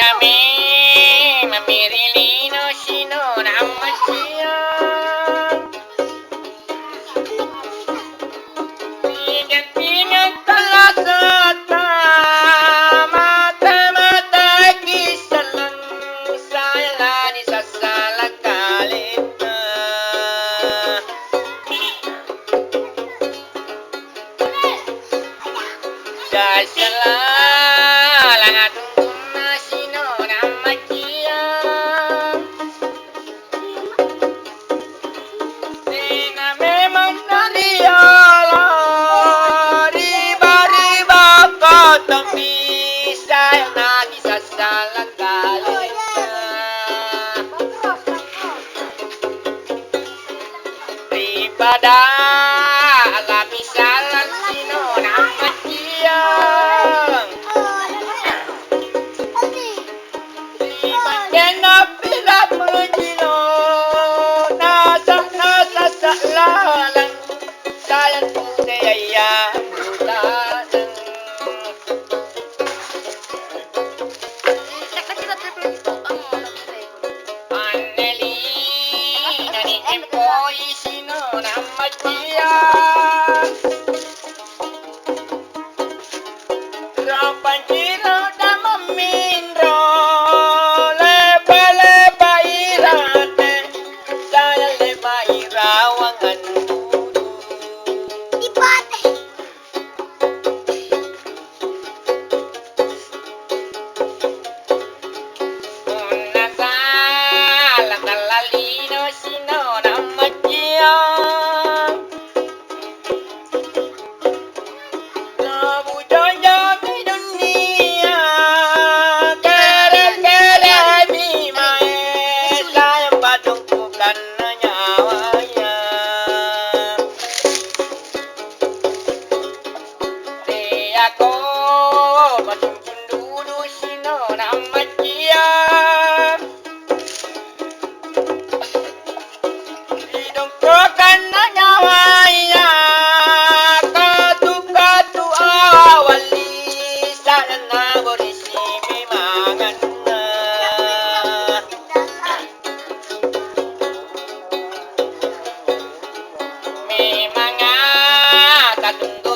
Yami mamirilino sino namasiya Pingat-pingat talasata Mata-mata kisalang Sayang di sasalang kalita Dasalah langatungkong na sino namasiya Sina memang nariala Riba-riba kotong bisa Yang nadi sasalang kalita Daripada alami salah sino namasiya Pinap menjilo nasa lalang sayang budaya bulasan Aneli nani empoi sino namasiya Rapanjiro dan memindro Lepa-lepa irate Saya lepa irawangan dulu Una sala kalalino sino namasiya Budaya di dunia kere-kere di mae sayang padungkukan nyawanya Aku masukin dulu sino namasiya Didongkrokan nyawanya Katu-katu awali Sana berisi bimangan Memang katunggu